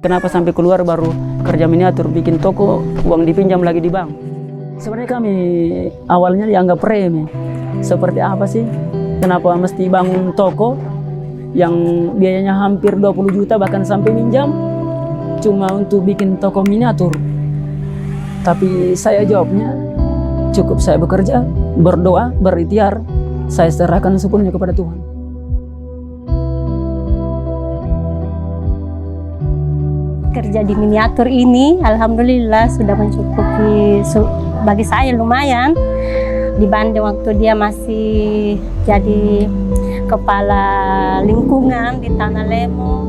kenapa sampai keluar baru kerja miniatur, bikin toko, uang dipinjam lagi di bank. Sebenarnya kami awalnya dianggap remeh. Seperti apa sih? Kenapa mesti bangun toko yang biayanya hampir 20 juta bahkan sampai minjam cuma untuk bikin toko miniatur. Tapi saya jawabnya, cukup saya bekerja, berdoa, berikhtiar, saya serahkan sepenuhnya kepada Tuhan. Kerja di miniatur ini alhamdulillah sudah mencukupi bagi saya lumayan dibanding waktu dia masih jadi kepala lingkungan di Tanah Lemo.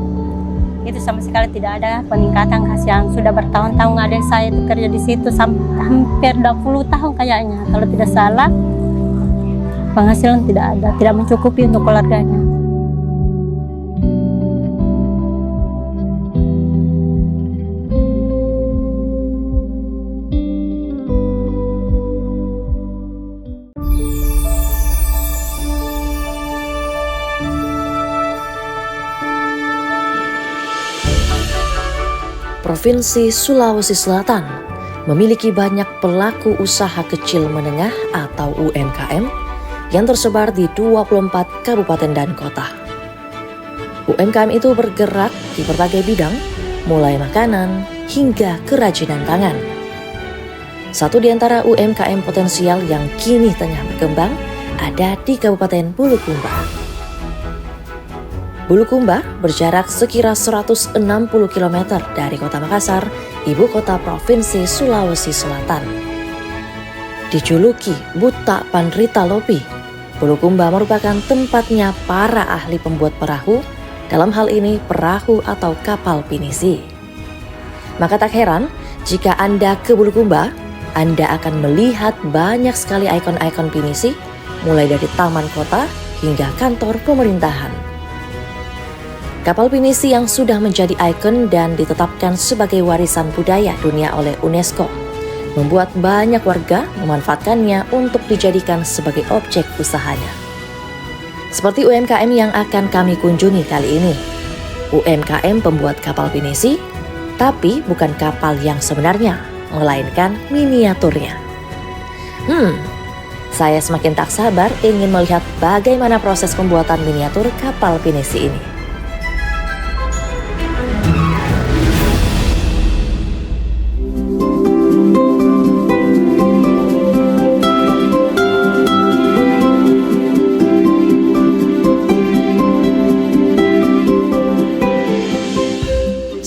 Itu sama sekali tidak ada peningkatan, kasihan sudah bertahun-tahun ada saya itu kerja di situ hampir 20 tahun kayaknya kalau tidak salah. Penghasilan tidak ada, tidak mencukupi untuk keluarganya. Provinsi Sulawesi Selatan memiliki banyak pelaku usaha kecil menengah atau UMKM yang tersebar di 24 kabupaten dan kota. UMKM itu bergerak di berbagai bidang, mulai makanan hingga kerajinan tangan. Satu di antara UMKM potensial yang kini tengah berkembang ada di Kabupaten Bulukumba. Bulukumba berjarak sekira 160 km dari kota Makassar, ibu kota Provinsi Sulawesi Selatan. Dijuluki Buta Panrita Lopi, Bulukumba merupakan tempatnya para ahli pembuat perahu, dalam hal ini perahu atau kapal pinisi. Maka tak heran jika Anda ke Bulukumba, Anda akan melihat banyak sekali ikon-ikon pinisi, mulai dari taman kota hingga kantor pemerintahan. Kapal pinisi yang sudah menjadi ikon dan ditetapkan sebagai warisan budaya dunia oleh UNESCO membuat banyak warga memanfaatkannya untuk dijadikan sebagai objek usahanya. Seperti UMKM yang akan kami kunjungi kali ini. UMKM pembuat kapal pinisi, tapi bukan kapal yang sebenarnya, melainkan miniaturnya. Saya semakin tak sabar ingin melihat bagaimana proses pembuatan miniatur kapal pinisi ini.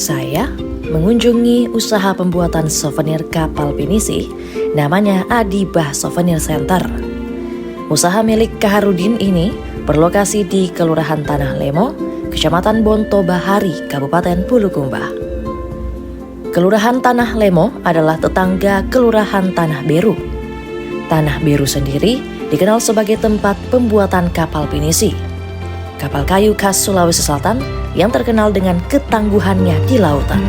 Saya mengunjungi usaha pembuatan souvenir kapal pinisi, namanya Adibah Souvenir Center. Usaha milik Kaharudin ini berlokasi di Kelurahan Tanah Lemo, Kecamatan Bonto Bahari, Kabupaten Bulukumba. Kelurahan Tanah Lemo adalah tetangga Kelurahan Tanah Beru. Tanah Beru sendiri dikenal sebagai tempat pembuatan kapal pinisi, kapal kayu khas Sulawesi Selatan yang terkenal dengan ketangguhannya di lautan.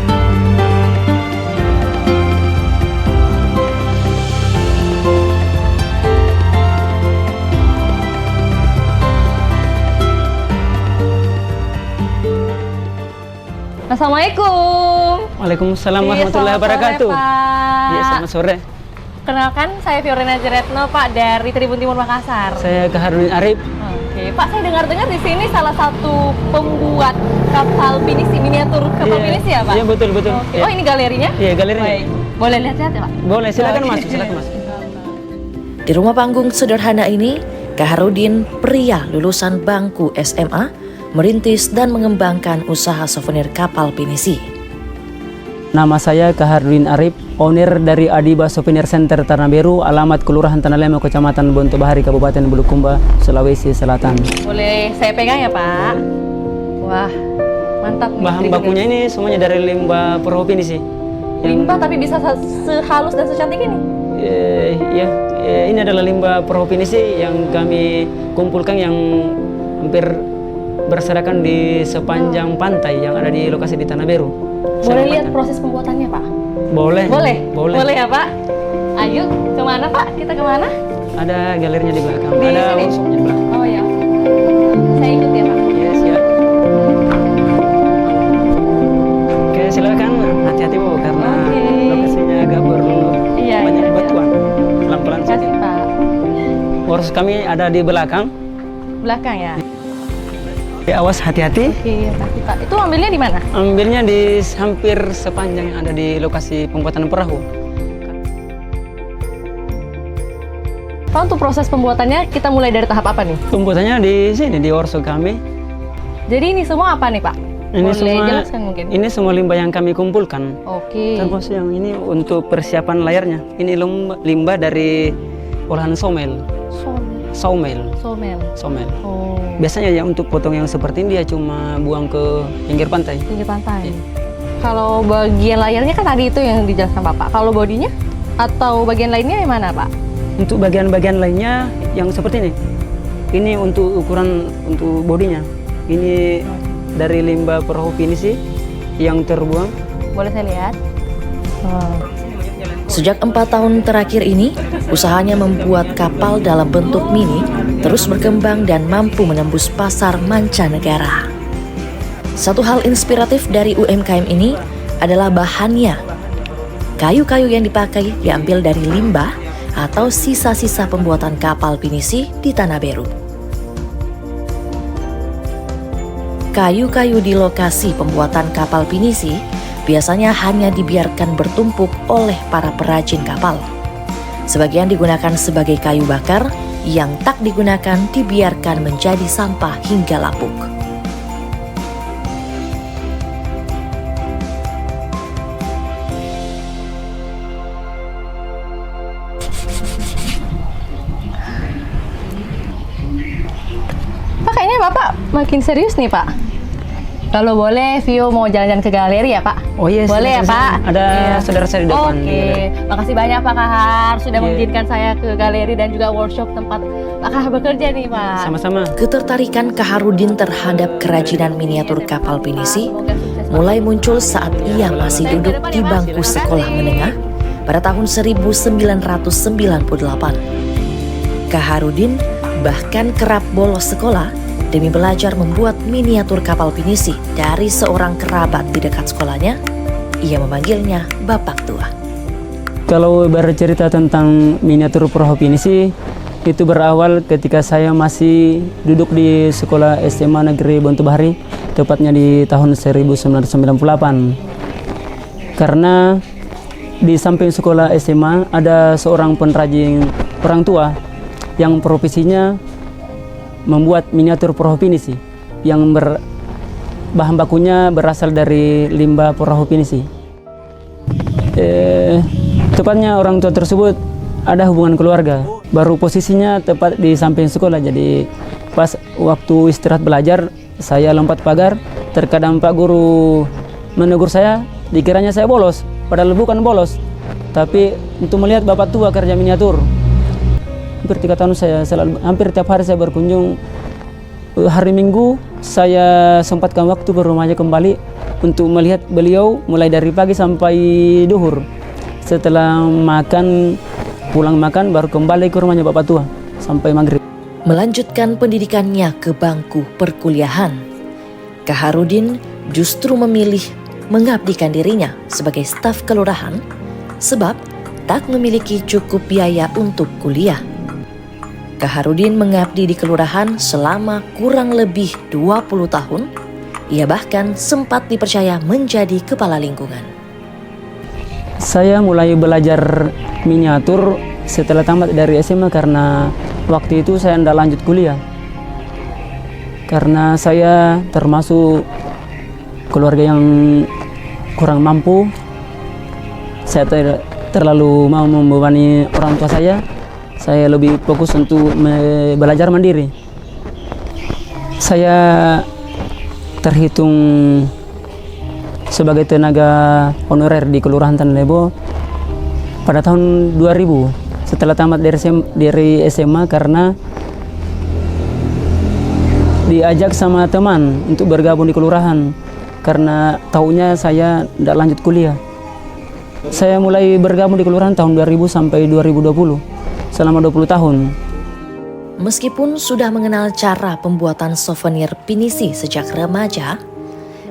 Assalamualaikum. Waalaikumsalam warahmatullahi wabarakatuh. Iya, selamat sore. Kenalkan, saya Fiorina Jeretno, Pak, dari Tribun Timur Makassar. Saya Kaharudin Arif. Oke, Pak, saya dengar-dengar di sini salah satu pembuat kapal pinisi, miniatur kapal pinisi ya, Pak? Iya, betul. Oke. Iya. Oh, ini galerinya? Iya, galerinya. Baik. Boleh lihat-lihat ya, Pak? Boleh, silakan Oke. masuk, silakan masuk. Di rumah panggung sederhana ini, Kaharudin, pria lulusan bangku SMA, merintis dan mengembangkan usaha souvenir kapal pinisi. Nama saya Kaharudin Arif, owner dari Adibah Souvenir Center Tanah Beru, alamat Kelurahan Tanah Lemo, Kecamatan Bonto Bahari, Kabupaten Bulukumba, Sulawesi Selatan. Boleh saya pegang ya, Pak? Wah, mantap nih. Bahan bakunya ini semuanya dari limbah perahu pinisi. Limbah tapi bisa sehalus dan secantik ini? Ini adalah limbah perahu pinisi yang kami kumpulkan yang hampir berserakan di sepanjang pantai yang ada di lokasi di Tanah Beru. Boleh lihat proses pembuatannya, Pak? Boleh. Boleh? Boleh. Boleh ya, Pak? Ayo, kemana, Pak? Kita kemana? Ada galerinya di belakang. Di Ada sini? workshopnya di belakang. Oh ya, saya ikut ya, Pak? Iya, siap. Oke, silakan ada di belakang. Belakang ya. Awas hati-hati. Oke, tapi Pak. Itu ambilnya di mana? Ambilnya di hampir sepanjang yang ada di lokasi pembuatan perahu. Pak, untuk proses pembuatannya kita mulai dari tahap apa nih? Pembuatannya di sini di workshop kami. Jadi ini semua apa nih Pak? Ini Boleh semua jelaskan mungkin? Ini semua limbah yang kami kumpulkan. Oke. Termasuk yang ini untuk persiapan layarnya. Ini limbah dari olahan somel. Somel. Oh. Biasanya ya untuk potong yang seperti ini dia cuma buang ke pinggir pantai. Pinggir pantai. Iya. Kalau bagian layarnya kan tadi itu yang dijelaskan Bapak. Kalau bodinya atau bagian lainnya yang mana Pak? Untuk bagian-bagian lainnya yang seperti ini. Ini untuk ukuran untuk bodinya. Ini dari limbah perahu pinisi yang terbuang. Boleh saya lihat? Oh. Sejak 4 tahun terakhir ini, usahanya membuat kapal dalam bentuk mini terus berkembang dan mampu menembus pasar mancanegara. Satu hal inspiratif dari UMKM ini adalah bahannya. Kayu-kayu yang dipakai diambil dari limbah atau sisa-sisa pembuatan kapal pinisi di Tanah Beru. Kayu-kayu di lokasi pembuatan kapal pinisi biasanya hanya dibiarkan bertumpuk oleh para perajin kapal. Sebagian digunakan sebagai kayu bakar, yang tak digunakan dibiarkan menjadi sampah hingga lapuk. Pak, kayaknya Bapak makin serius nih Pak. Kalau boleh, Vio mau jalan-jalan ke galeri ya Pak? Oh iya, boleh ya silakan, Pak? silakan. Ada saudara saya di depan. Oke, makasih banyak Pak Kahar sudah Iya. mengizinkan saya ke galeri dan juga workshop tempat Pak Kahar bekerja nih Pak. Sama-sama. Ketertarikan Kaharudin terhadap kerajinan miniatur kapal pinisi Semoga sukses, Pak. mulai muncul saat ia masih duduk di bangku sekolah menengah pada tahun 1998. Kaharudin bahkan kerap bolos sekolah demi belajar membuat miniatur kapal pinisi dari seorang kerabat di dekat sekolahnya. Ia memanggilnya Bapak Tua. Kalau bercerita tentang miniatur perahu pinisi, itu berawal ketika saya masih duduk di sekolah SMA Negeri Bontobahari, tepatnya di tahun 1998. Karena di samping sekolah SMA ada seorang pengrajin orang tua yang profesinya membuat miniatur perahu pinisi yang bahan bakunya berasal dari limbah perahu pinisi. Tepatnya orang tua tersebut ada hubungan keluarga, baru posisinya tepat di samping sekolah. Jadi pas waktu istirahat belajar, saya lompat pagar. Terkadang Pak Guru menegur saya, dikiranya saya bolos, padahal bukan bolos, tapi untuk melihat Bapak Tua kerja miniatur. Hampir 3 tahun saya selalu, hampir tiap hari saya berkunjung. Hari Minggu saya sempatkan waktu ke rumahnya kembali untuk melihat beliau mulai dari pagi sampai duhur. Setelah makan, pulang makan baru kembali ke rumahnya Bapak Tua sampai maghrib. Melanjutkan pendidikannya ke bangku perkuliahan, Kaharudin justru memilih mengabdikan dirinya sebagai staf kelurahan sebab tak memiliki cukup biaya untuk kuliah. Kaharudin mengabdi di kelurahan selama kurang lebih 20 tahun. Ia bahkan sempat dipercaya menjadi kepala lingkungan. Saya mulai belajar miniatur setelah tamat dari SMA karena waktu itu saya tidak lanjut kuliah. Karena saya termasuk keluarga yang kurang mampu. Saya terlalu mau membebani orang tua saya. Saya lebih fokus untuk belajar mandiri. Saya terhitung sebagai tenaga honorer di Kelurahan Tanah Lebo pada tahun 2000 setelah tamat dari SMA karena diajak sama teman untuk bergabung di kelurahan karena taunya saya tidak lanjut kuliah. Saya mulai bergabung di kelurahan tahun 2000 sampai 2020. Selama 20 tahun. Meskipun sudah mengenal cara pembuatan souvenir pinisi sejak remaja,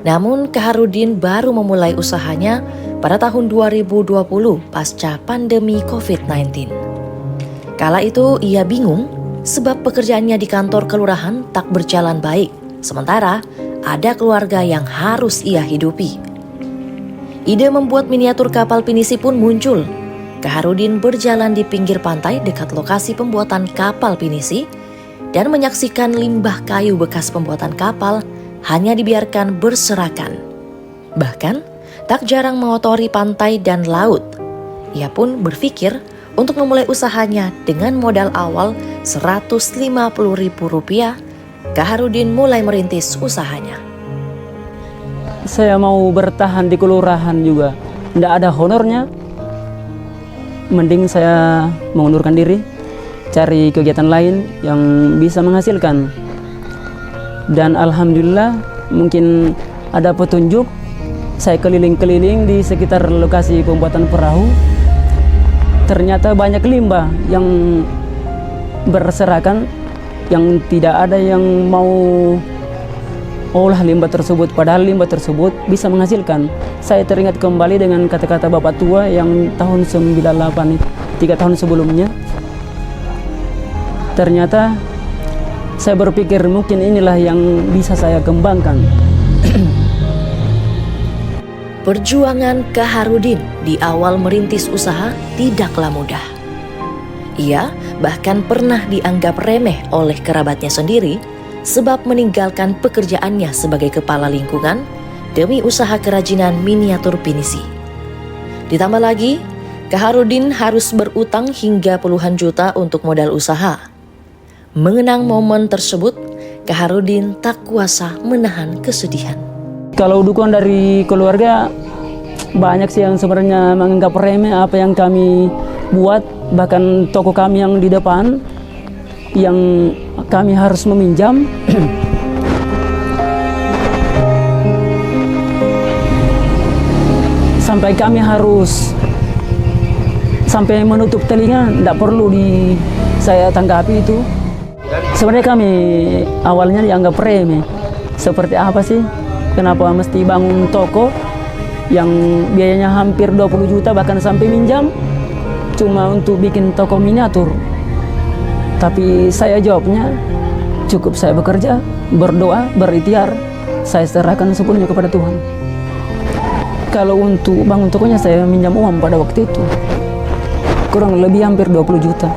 namun Kaharudin baru memulai usahanya pada tahun 2020 pasca pandemi COVID-19. Kala itu ia bingung sebab pekerjaannya di kantor kelurahan tak berjalan baik, sementara ada keluarga yang harus ia hidupi. Ide membuat miniatur kapal pinisi pun muncul. Kaharudin berjalan di pinggir pantai dekat lokasi pembuatan kapal pinisi dan menyaksikan limbah kayu bekas pembuatan kapal hanya dibiarkan berserakan. Bahkan, tak jarang mengotori pantai dan laut. Ia pun berpikir untuk memulai usahanya dengan modal awal Rp150.000. Kaharudin mulai merintis usahanya. Saya mau bertahan di kelurahan juga, tidak ada honornya. Mending saya mengundurkan diri, cari kegiatan lain yang bisa menghasilkan. Dan alhamdulillah mungkin ada petunjuk. Saya keliling-keliling di sekitar lokasi pembuatan perahu. Ternyata banyak limbah yang berserakan, yang tidak ada yang mau olah limbah tersebut, padahal limbah tersebut bisa menghasilkan. Saya teringat kembali dengan kata-kata bapak tua yang tahun 98, 3 tahun sebelumnya. Ternyata saya berpikir mungkin inilah yang bisa saya kembangkan. Perjuangan Kaharudin di awal merintis usaha tidaklah mudah. Ia bahkan pernah dianggap remeh oleh kerabatnya sendiri sebab meninggalkan pekerjaannya sebagai kepala lingkungan demi usaha kerajinan miniatur pinisi. Ditambah lagi, Kaharudin harus berutang hingga puluhan juta untuk modal usaha. Mengenang momen tersebut, Kaharudin tak kuasa menahan kesedihan. Kalau dukungan dari keluarga, banyak sih yang sebenarnya menganggap remeh apa yang kami buat. Bahkan toko kami yang di depan, yang kami harus meminjam. Sampai kami harus sampai menutup telinga, tidak perlu saya tanggapi itu. Sebenarnya kami awalnya dianggap remeh. Seperti apa sih? Kenapa mesti bangun toko yang biayanya hampir 20 juta bahkan sampai minjam cuma untuk bikin toko miniatur? Tapi saya jawabnya, cukup saya bekerja, berdoa, berikhtiar, saya serahkan sepenuhnya kepada Tuhan. Kalau untuk bangun tokonya saya minjam uang pada waktu itu, kurang lebih hampir 20 juta.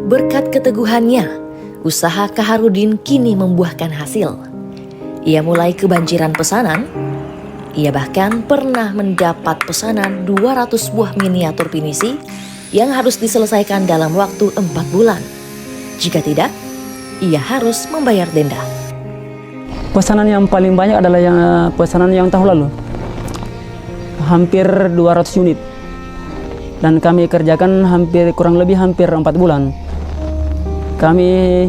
Berkat keteguhannya, usaha Kaharudin kini membuahkan hasil. Ia mulai kebanjiran pesanan. Ia bahkan pernah mendapat pesanan 200 buah miniatur pinisi yang harus diselesaikan dalam waktu 4 bulan. Jika tidak, ia harus membayar denda. Pesanan yang paling banyak adalah pesanan yang tahun lalu. Hampir 200 unit. Dan kami kerjakan kurang lebih hampir 4 bulan. Kami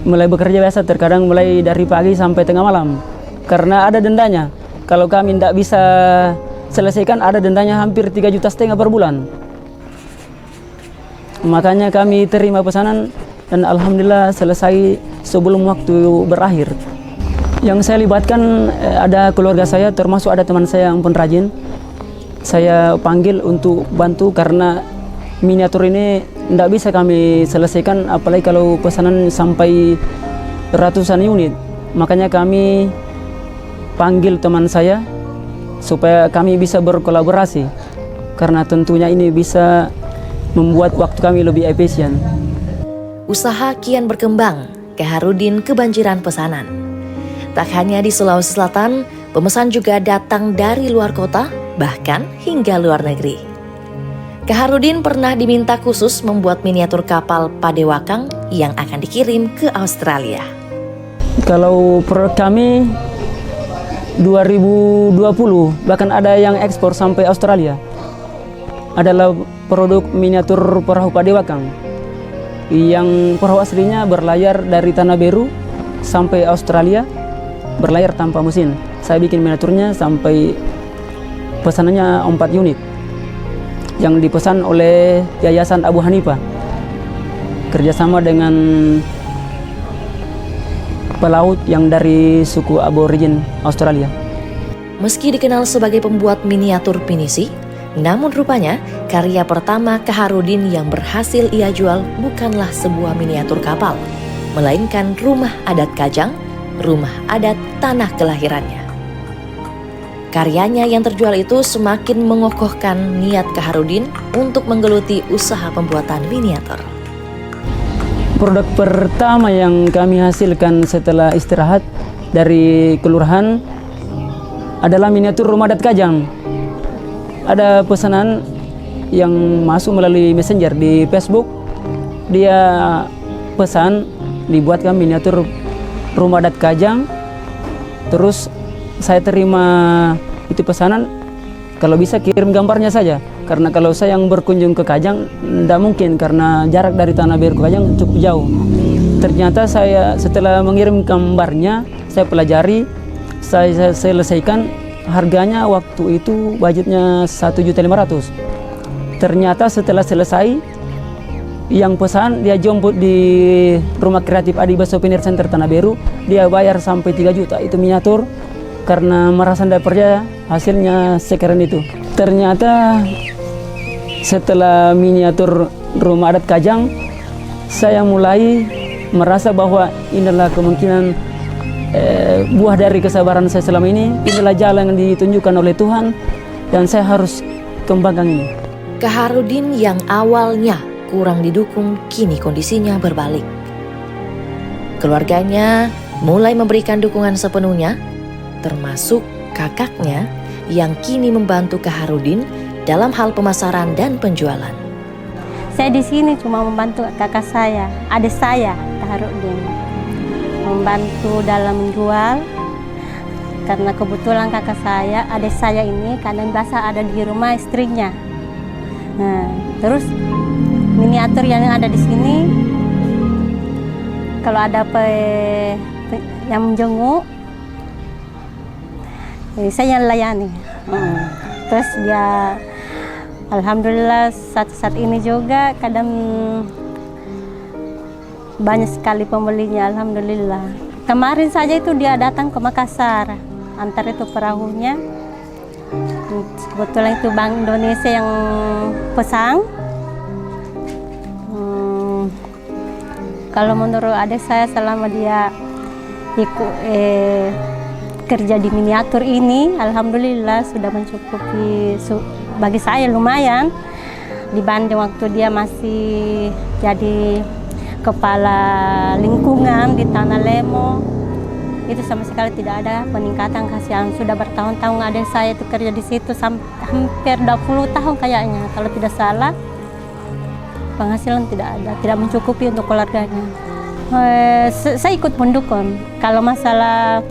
mulai bekerja biasa, terkadang mulai dari pagi sampai tengah malam. Karena ada dendanya. Kalau kami tidak bisa selesaikan, ada dendanya hampir 3,5 juta per bulan. Makanya kami terima pesanan dan alhamdulillah selesai sebelum waktu berakhir. Yang saya libatkan ada keluarga saya, termasuk ada teman saya yang pengrajin. Saya panggil untuk bantu karena miniatur ini tidak bisa kami selesaikan, apalagi kalau pesanan sampai ratusan unit. Makanya kami panggil teman saya supaya kami bisa berkolaborasi, karena tentunya ini bisa membuat waktu kami lebih efisien. Usaha kian berkembang, Kaharudin kebanjiran pesanan. Tak hanya di Sulawesi Selatan, pemesan juga datang dari luar kota, bahkan hingga luar negeri. Kaharudin pernah diminta khusus membuat miniatur kapal Padewakang yang akan dikirim ke Australia. Kalau produk kami 2020 bahkan ada yang ekspor sampai Australia. Adalah produk miniatur perahu Padewakang yang perahu aslinya berlayar dari Tanah Beru sampai Australia, berlayar tanpa mesin. Saya bikin miniaturnya sampai pesanannya 4 unit yang dipesan oleh Yayasan Abu Hanifah kerjasama dengan pelaut yang dari suku Aborigin Australia. Meski dikenal sebagai pembuat miniatur pinisi, namun rupanya karya pertama Kaharudin yang berhasil ia jual bukanlah sebuah miniatur kapal, melainkan rumah adat Kajang, rumah adat tanah kelahirannya. Karyanya yang terjual itu semakin mengokohkan niat Kaharudin untuk menggeluti usaha pembuatan miniatur. Produk pertama yang kami hasilkan setelah istirahat dari kelurahan adalah miniatur rumah adat Kajang. Ada pesanan yang masuk melalui messenger di Facebook. Dia pesan dibuatkan miniatur rumah adat Kajang. Terus saya terima itu pesanan, kalau bisa kirim gambarnya saja. Karena kalau saya yang berkunjung ke Kajang tidak mungkin karena jarak dari Tanah Beru ke Kajang cukup jauh. Ternyata saya setelah mengirim gambarnya, saya pelajari, saya selesaikan. Harganya waktu itu budgetnya 1.500.000. Ternyata setelah selesai, yang pesan dia jemput di Rumah Kreatif Adiba Souvenir Center Tanah Beru, dia bayar sampai 3 juta itu miniatur. Karena merasa tidak percaya hasilnya sekeren itu. Ternyata setelah miniatur rumah adat Kajang, saya mulai merasa bahwa inilah kemungkinan buah dari kesabaran saya selama ini. Inilah jalan yang ditunjukkan oleh Tuhan dan saya harus kembangkan ini. Kaharudin yang awalnya kurang didukung kini kondisinya berbalik. Keluarganya mulai memberikan dukungan sepenuhnya, termasuk kakaknya yang kini membantu Kaharudin dalam hal pemasaran dan penjualan. Saya di sini cuma membantu kakak saya, adik saya, Kaharudin, membantu dalam menjual. Karena kebetulan kakak saya, adik saya ini kadang biasa ada di rumah istrinya. Nah, terus miniatur yang ada di sini, kalau ada yang menjenguk, saya yang layani. Terus dia, alhamdulillah saat ini juga kadang banyak sekali pembelinya, alhamdulillah. Kemarin saja itu dia datang ke Makassar, antar itu perahunya. Kebetulan itu Bank Indonesia yang pesan. Kalau menurut adik saya selama dia ikut kerja di miniatur ini, alhamdulillah sudah mencukupi bagi saya lumayan dibanding waktu dia masih jadi kepala lingkungan di Tanah Lemo. Itu sama sekali tidak ada peningkatan kasihan. Sudah bertahun-tahun adik saya itu kerja di situ hampir 20 tahun kayaknya kalau tidak salah. Penghasilan tidak ada, tidak mencukupi untuk keluarganya. Saya ikut mendukung. Kalau masalah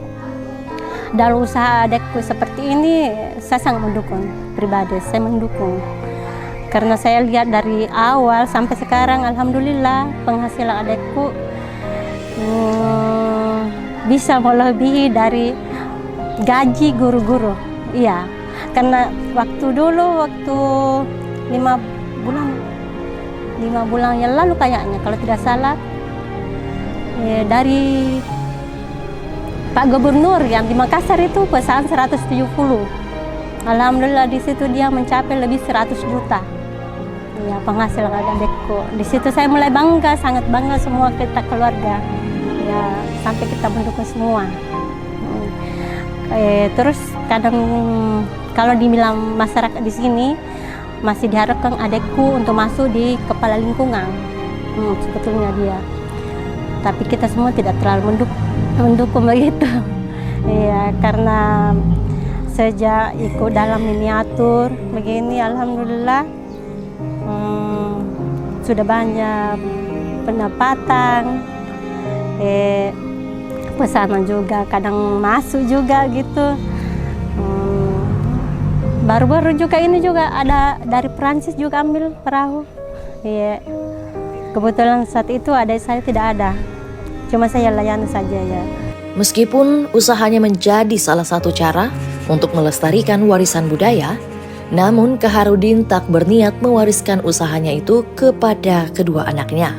dalam usaha adikku seperti ini, saya sangat mendukung. Pribadi saya mendukung karena saya lihat dari awal sampai sekarang, alhamdulillah penghasilan adikku bisa melebihi dari gaji guru-guru. Iya, karena waktu 5 bulan yang lalu kayaknya kalau tidak salah, dari Pak Gubernur yang di Makassar itu pesan 170. Alhamdulillah di situ dia mencapai lebih 100 juta. Ya, penghasilan adikku. Di situ saya mulai bangga, sangat bangga semua kita keluarga. Ya, sampai kita mendukung semua. Terus kadang kalau dibilang masyarakat di sini masih diharapkan adikku untuk masuk di kepala lingkungan. Sebetulnya dia. Tapi kita semua tidak terlalu mendukung begitu. Iya, karena sejak ikut dalam miniatur begini, alhamdulillah sudah banyak pendapatan. Pesanan juga kadang masuk juga gitu. Baru-baru juga ini juga ada dari Perancis juga ambil perahu. Iya. Kebetulan saat itu adik saya tidak ada. Cuma saya layani saja ya. Meskipun usahanya menjadi salah satu cara untuk melestarikan warisan budaya, namun Kaharudin tak berniat mewariskan usahanya itu kepada kedua anaknya.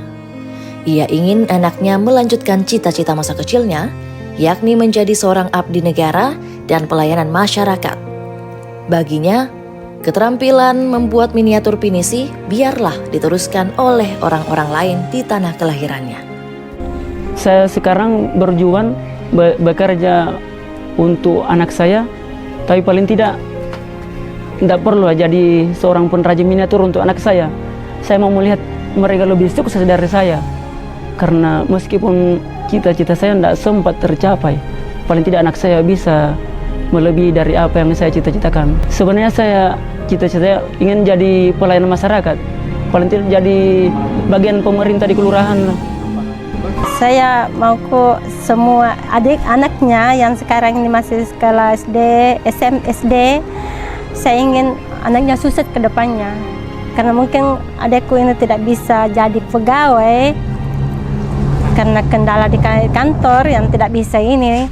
Ia ingin anaknya melanjutkan cita-cita masa kecilnya, yakni menjadi seorang abdi negara dan pelayanan masyarakat. Baginya, keterampilan membuat miniatur pinisi biarlah diteruskan oleh orang-orang lain di tanah kelahirannya. Saya sekarang berjuang bekerja untuk anak saya, tapi paling tidak perlu jadi seorang pengrajin miniatur untuk anak saya. Saya mau melihat mereka lebih sukses dari saya, karena meskipun cita-cita saya tidak sempat tercapai, paling tidak anak saya bisa melebihi dari apa yang saya cita-citakan. Sebenarnya saya cita-cita ingin jadi pelayanan masyarakat, paling tidak jadi bagian pemerintah di kelurahan. Saya mau ke semua adik anaknya yang sekarang ini masih sekolah SD, SD. Saya ingin anaknya sukses ke depannya. Karena mungkin adikku ini tidak bisa jadi pegawai karena kendala di kantor yang tidak bisa ini.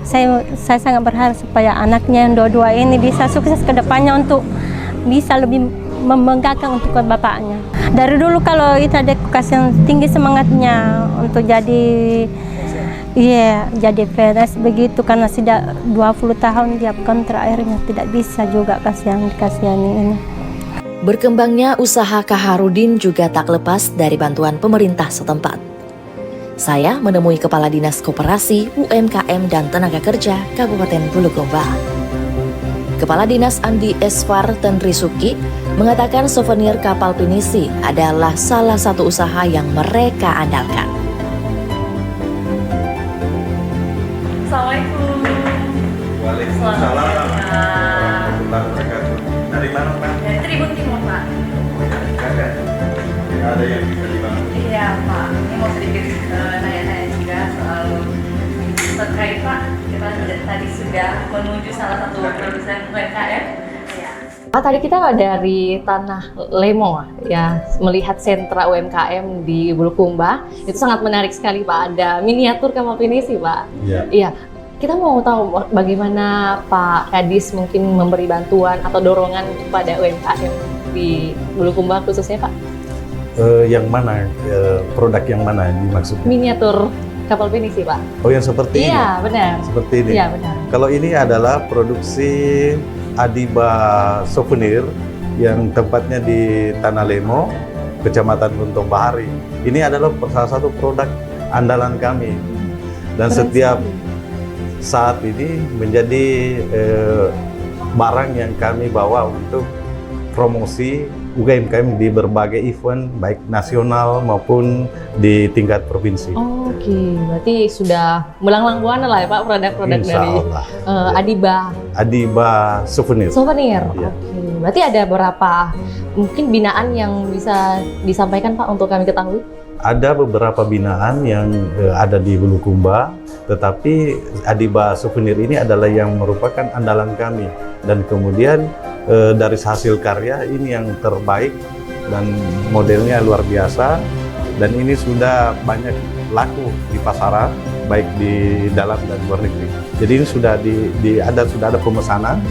Saya sangat berharap supaya anaknya yang dua-dua ini bisa sukses ke depannya untuk bisa lebih membanggakan untuk bapaknya. Dari dulu kalau itu adikku kasih tinggi semangatnya untuk jadi jadi PNS begitu, karena sudah 20 tahun dia kontrak akhirnya tidak bisa juga kasihani ini. Berkembangnya usaha Kaharudin juga tak lepas dari bantuan pemerintah setempat. Saya menemui Kepala Dinas Koperasi, UMKM dan Tenaga Kerja Kabupaten Bulukumba. Kepala Dinas Andi Esfar Tenrisuki mengatakan souvenir kapal pinisi adalah salah satu usaha yang mereka andalkan. Assalamualaikum. Waalaikumsalam warahmatullahi wabarakatuh. Dari mana, Pak? Dari Tribun Timur, Pak. Ada yang bisa dibantu? Iya, Pak. Ini mau sedikit nanya-nanya juga soal terkait, Pak. Kita tadi sudah menuju salah satu produsen UMKM. Iya. Pak, tadi kita dari Tanah Lemo ya, melihat sentra UMKM di Bulukumba. Itu sangat menarik sekali, Pak. Ada miniatur kapal pinisi, Pak. Iya. Iya. Kita mau tahu bagaimana Pak Kadis mungkin memberi bantuan atau dorongan kepada UMKM di Bulukumba khususnya, Pak? Yang mana? Produk yang mana dimaksud? Miniatur kapal pinisi, Pak. Oh, yang seperti ini? Iya, benar. Seperti ini? Iya, benar. Kalau ini adalah produksi Adiba Souvenir yang tempatnya di Tanah Lemo, Kecamatan Buntong Bahari. Ini adalah salah satu produk andalan kami. Dan setiap saat ini menjadi barang yang kami bawa untuk promosi UMKM di berbagai event, baik nasional maupun di tingkat provinsi. Oke, berarti sudah melanglang buana lah ya Pak, produk-produk Insya dari Allah. Adiba Souvenir. Souvenir. Iya. Oke, berarti ada berapa mungkin binaan yang bisa disampaikan Pak untuk kami ketahui? Ada beberapa binaan yang ada di Bulukumba, tetapi Adiba Souvenir ini adalah yang merupakan andalan kami. Dan kemudian dari hasil karya ini yang terbaik dan modelnya luar biasa, dan ini sudah banyak laku di pasaran baik di dalam dan luar negeri. Jadi ini sudah sudah ada pemesanan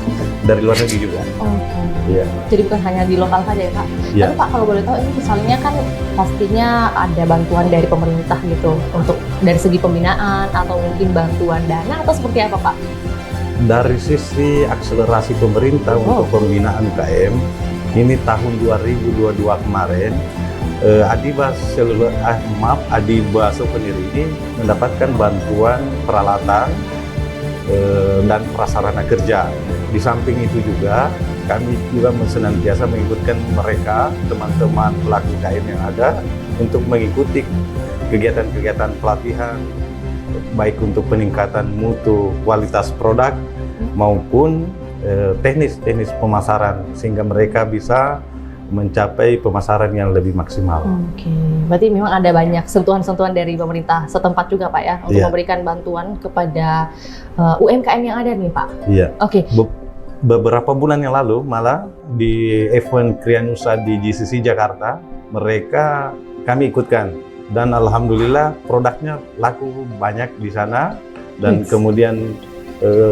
dari luar negeri juga. Oke. Iya. Jadi bukan hanya di lokal saja ya Pak. Iya. Lalu Pak kalau boleh tahu ini misalnya kan pastinya ada bantuan dari pemerintah gitu untuk dari segi pembinaan atau mungkin bantuan dana atau seperti apa Pak? Dari sisi akselerasi pemerintah untuk pembinaan UKM, ini tahun 2022 kemarin, Adiba Souvenir ini mendapatkan bantuan peralatan dan prasarana kerja. Di samping itu juga, kami juga senantiasa mengikutkan mereka, teman-teman pelaku UKM yang ada, untuk mengikuti kegiatan-kegiatan pelatihan baik untuk peningkatan mutu kualitas produk maupun teknis pemasaran, sehingga mereka bisa mencapai pemasaran yang lebih maksimal. Oke, berarti memang ada banyak sentuhan-sentuhan dari pemerintah setempat juga Pak ya, untuk Iya. memberikan bantuan kepada UMKM yang ada nih Pak. Iya. Oke, Beberapa bulan yang lalu malah di event Krianusa di GCC Jakarta, kami ikutkan, dan alhamdulillah produknya laku banyak di sana, dan kemudian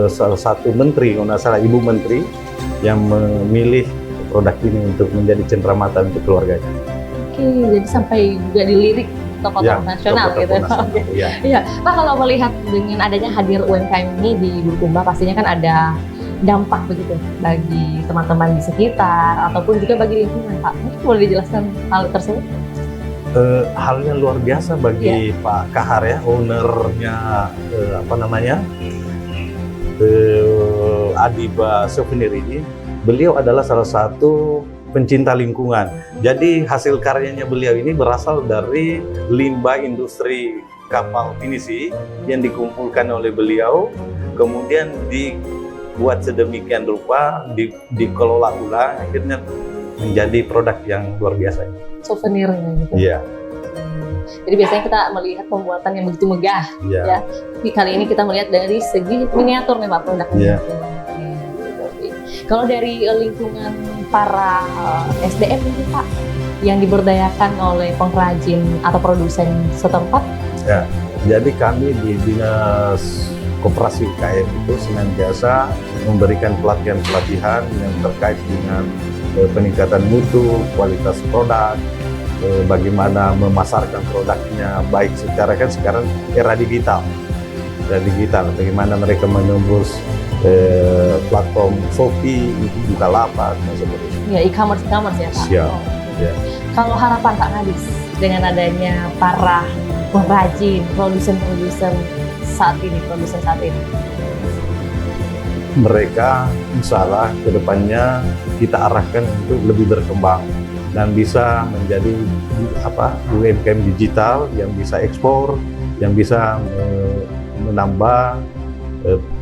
salah satu menteri, kalau nggak salah Ibu Menteri, yang memilih produk ini untuk menjadi cenderamata untuk keluarganya. oke, jadi sampai juga dilirik tokoh-tokoh nasional tokoh-tokoh gitu. nasional, Oke. iya. Iya, Pak, kalau melihat dengan adanya hadir UMKM ini di Bulukumba, pastinya kan ada dampak begitu bagi teman-teman di sekitar ataupun juga bagi lingkungan Pak. Mungkin boleh dijelaskan hal tersebut? Halnya luar biasa bagi Pak Kahar ya, ownernya Adiba Souvenir ini. Beliau adalah salah satu pencinta lingkungan. Jadi hasil karyanya beliau ini berasal dari limbah industri kapal pinisi yang dikumpulkan oleh beliau, kemudian dibuat sedemikian rupa, dikelola ulang, akhirnya menjadi produk yang luar biasa. Souvenirnya gitu. Iya. Jadi biasanya kita melihat pembuatan yang begitu megah. Iya. Ya. Tapi kali ini kita melihat dari segi miniatur nih Pak produknya. Iya. Kalau dari lingkungan para SDM ini Pak, yang diberdayakan oleh pengrajin atau produsen setempat? Ya, jadi kami di Dinas Koperasi UKM itu senantiasa memberikan pelatihan-pelatihan yang terkait dengan peningkatan mutu, kualitas produk, bagaimana memasarkan produknya, baik secara kan sekarang era digital, bagaimana mereka menembus platform Shopee, Bukalapak, dan seperti itu. Ya, e-commerce ya Pak? Siap. Oh. Ya. Kalau harapan Pak Kadis dengan adanya para pengrajin, produsen saat ini, Mereka insya Allah ke depannya kita arahkan untuk lebih berkembang dan bisa menjadi UMKM digital yang bisa ekspor, yang bisa menambah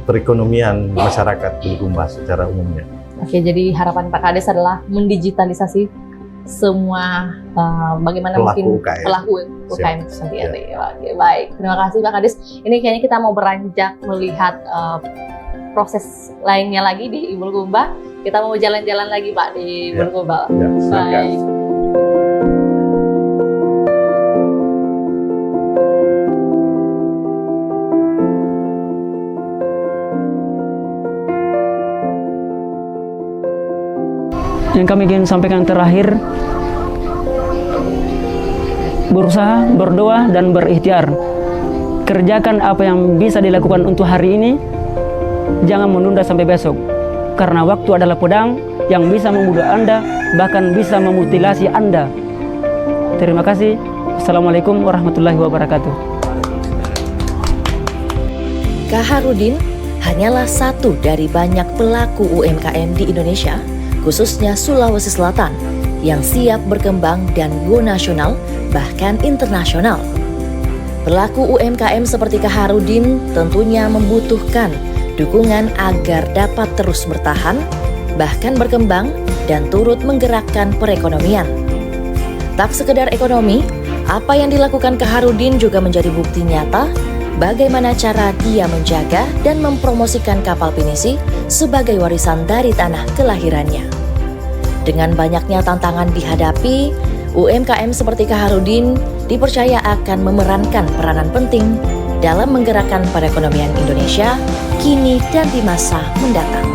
perekonomian masyarakat Bulukumba secara umumnya. Oke, jadi harapan Pak Kades adalah mendigitalisasi semua bagaimana Pelaku mungkin UKM. pelaku UKM itu sendiri. Oke, baik. Terima kasih Pak Kades. Ini kayaknya kita mau beranjak melihat proses lainnya lagi di Bulukumba. Kita mau jalan-jalan lagi Pak di Bulukumba. Ya, silakan. Baik. Yang kami ingin sampaikan terakhir, berusaha, berdoa, dan berikhtiar. Kerjakan apa yang bisa dilakukan untuk hari ini, jangan menunda sampai besok. Karena waktu adalah pedang yang bisa membunuh Anda, bahkan bisa memutilasi Anda. Terima kasih. Assalamualaikum warahmatullahi wabarakatuh. Kaharudin hanyalah satu dari banyak pelaku UMKM di Indonesia, khususnya Sulawesi Selatan, yang siap berkembang dan go nasional, bahkan internasional. Pelaku UMKM seperti Kaharudin tentunya membutuhkan dukungan agar dapat terus bertahan, bahkan berkembang dan turut menggerakkan perekonomian. Tak sekedar ekonomi, apa yang dilakukan Kaharudin juga menjadi bukti nyata bagaimana cara dia menjaga dan mempromosikan kapal pinisi sebagai warisan dari tanah kelahirannya. Dengan banyaknya tantangan dihadapi, UMKM seperti Kaharudin dipercaya akan memerankan peranan penting dalam menggerakkan perekonomian Indonesia kini dan di masa mendatang.